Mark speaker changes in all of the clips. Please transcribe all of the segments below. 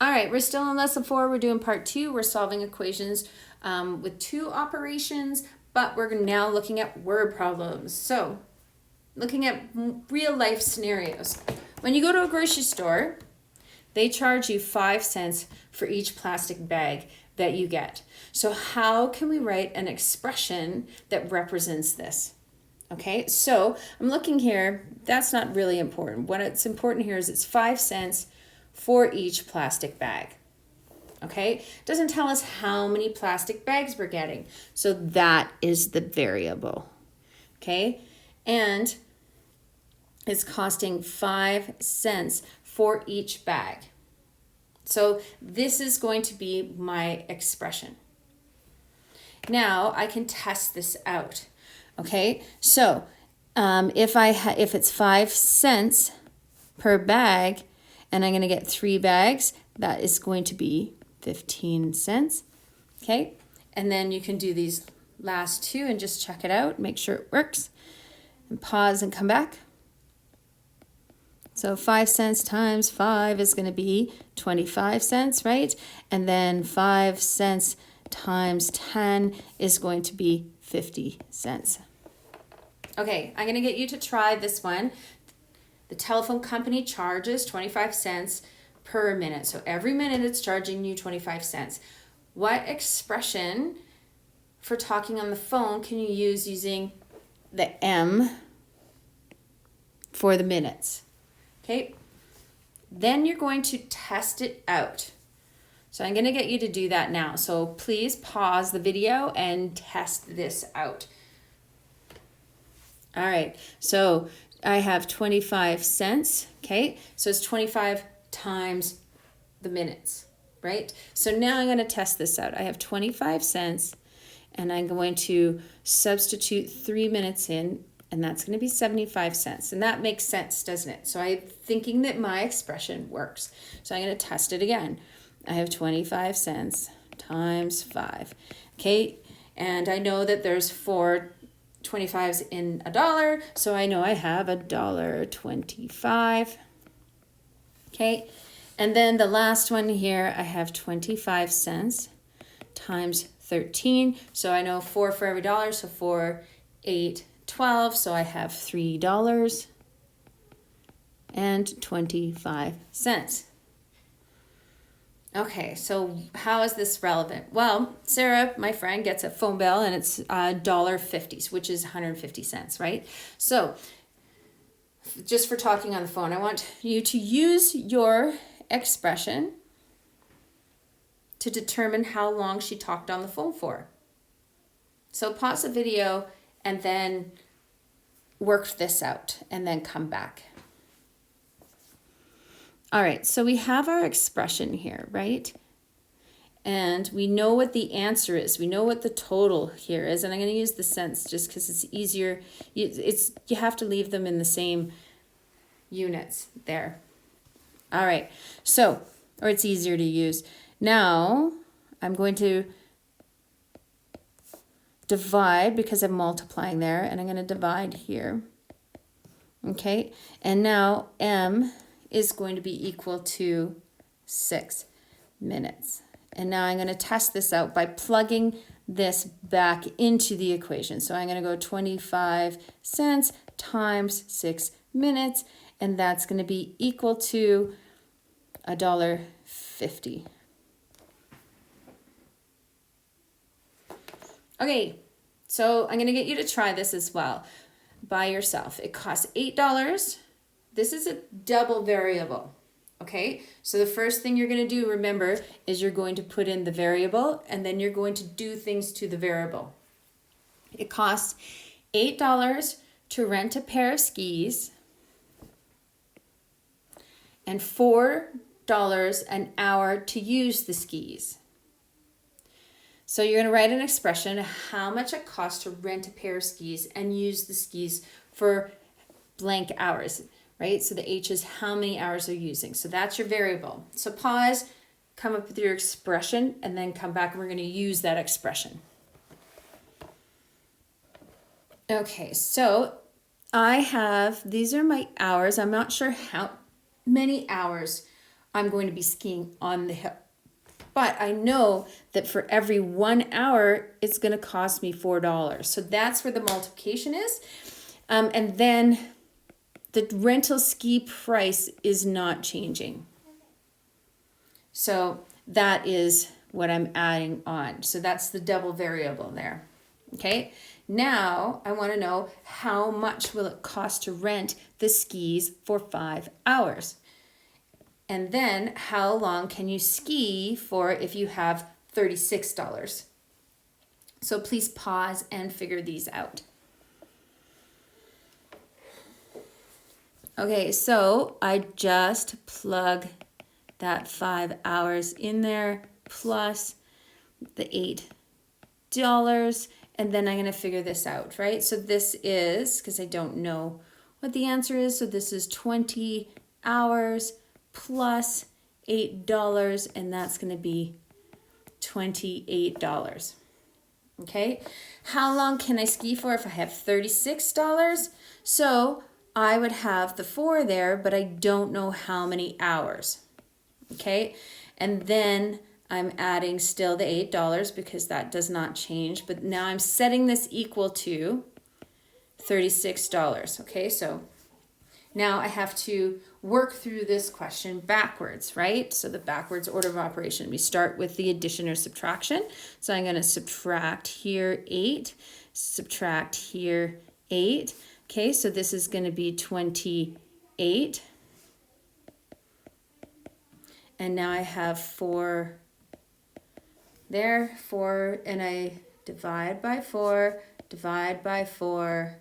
Speaker 1: All right, we're still in lesson 4. We're doing part 2. We're solving equations with 2 operations, but we're now looking at word problems. So, looking at real life scenarios. When you go to a grocery store, they charge you 5 cents for each plastic bag that you get. So how can we write an expression that represents this? Okay, so I'm looking here. That's not really important. What's important here is it's 5 cents for each plastic bag. Okay, it doesn't tell us how many plastic bags we're getting. So that is the variable. Okay, and it's costing 5 cents for each bag. So this is going to be my expression. Now I can test this out. Okay, so if it's 5 cents per bag, and I'm going to get 3 bags, that is going to be 15 cents. Okay, and then you can do these last 2 and just check it out, make sure it works, and pause and come back. So 5 cents times 5 is going to be 25 cents, right? And then 5 cents times 10 is going to be 50 cents. Okay, I'm going to get you to try this one. The telephone company charges 25 cents per minute. So every minute it's charging you 25 cents. What expression for talking on the phone can you use using the M for the minutes? Okay, then you're going to test it out. So I'm going to get you to do that now. So please pause the video and test this out. All right, so I have 25 cents, okay? So it's 25 times the minutes, right? So now I'm going to test this out. I have 25 cents, and I'm going to substitute 3 minutes in, and that's going to be 75 cents. And that makes sense, doesn't it? So I'm thinking that my expression works. So I'm going to test it again. I have 25 cents times 5, okay? And I know that there's 4 25s in $1, so I know I have $1.25. Okay, and then the last one here, I have 25 cents times 13. So I know 4 for every dollar, so 4, 8, 12. So I have $3.25. Okay, so how is this relevant? Well, Sarah, my friend, gets a phone bill and it's $1.50, which is 150 cents, right? So just for talking on the phone, I want you to use your expression to determine how long she talked on the phone for. So pause the video and then work this out and then come back. All right, so we have our expression here, right? And we know what the answer is. We know what the total here is. And I'm going to use the cents just because it's easier. You have to leave them in the same units there. All right, so, or it's easier to use. Now, I'm going to divide because I'm multiplying there. And I'm going to divide here. Okay, and now M is going to be equal to 6 minutes. And now I'm going to test this out by plugging this back into the equation. So I'm going to go 25 cents times 6 minutes, and that's going to be equal to $1.50. Okay, so I'm going to get you to try this as well by yourself. It costs $8. This is a double variable, okay? So the first thing you're going to do, remember, is you're going to put in the variable, and then you're going to do things to the variable. It costs $8 to rent a pair of skis and $4 an hour to use the skis. So you're going to write an expression of how much it costs to rent a pair of skis and use the skis for blank hours. Right? So the H is how many hours they're using. So that's your variable. So pause, come up with your expression, and then come back and we're going to use that expression. Okay, so I have, these are my hours. I'm not sure how many hours I'm going to be skiing on the hill. But I know that for every 1 hour, it's going to cost me $4. So that's where the multiplication is. And then the rental ski price is not changing. So that is what I'm adding on. So that's the double variable there. Okay. Now I want to know how much will it cost to rent the skis for 5 hours? And then how long can you ski for if you have $36? So please pause and figure these out. Okay, so I just plug that 5 hours in there plus the $8, and then I'm going to figure this out, right? So this is, because I don't know what the answer is, so this is 20 hours plus $8, and that's going to be $28. Okay, how long can I ski for if I have $36? So I would have the 4 there, but I don't know how many hours. Okay, and then I'm adding still the $8 because that does not change, but now I'm setting this equal to $36. Okay, so now I have to work through this question backwards, right? So the backwards order of operation. We start with the addition or subtraction. So I'm going to subtract here 8, subtract here 8. Okay, so this is going to be 28. And now I have 4 there, 4, and I divide by 4, divide by 4.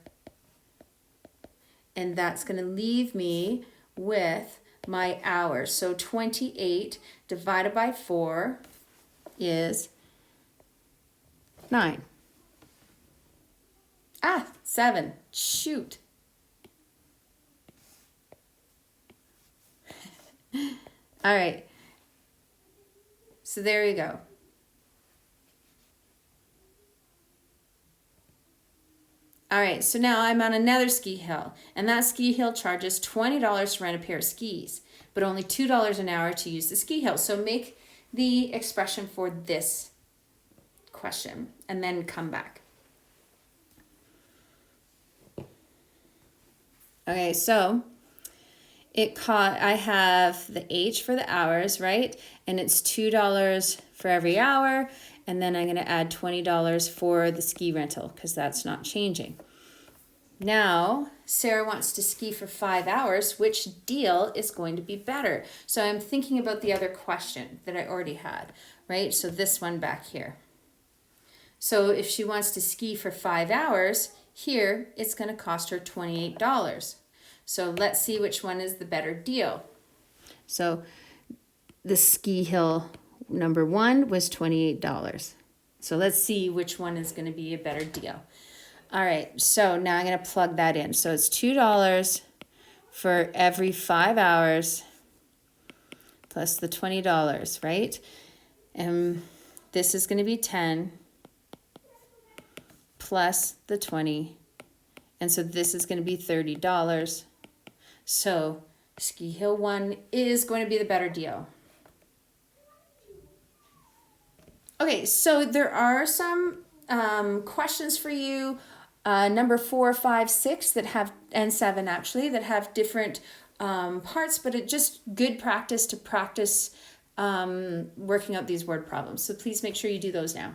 Speaker 1: And that's going to leave me with my hours. So 28 divided by 4 is 9. 7. Shoot. All right. So there you go. All right, so now I'm on another ski hill, and that ski hill charges $20 to rent a pair of skis, but only $2 an hour to use the ski hill. So make the expression for this question, and then come back. Okay, so I have the H for the hours, right? And it's $2 for every hour. And then I'm going to add $20 for the ski rental because that's not changing. Now, Sarah wants to ski for 5 hours. Which deal is going to be better? So I'm thinking about the other question that I already had, right? So this one back here. So if she wants to ski for 5 hours, here it's going to cost her $28. So let's see which one is the better deal. So the ski hill number 1 was $28. So let's see which one is going to be a better deal. All right, so now I'm going to plug that in. So it's $2 for every 5 hours plus the $20, right? And this is going to be 10 plus the 20. And so this is going to be $30. So ski hill 1 is going to be the better deal. Okay, so there are some questions for you, number 4, 5, 6 that have, and 7 actually, that have different parts, but it's just good practice to practice working out these word problems. So please make sure you do those now.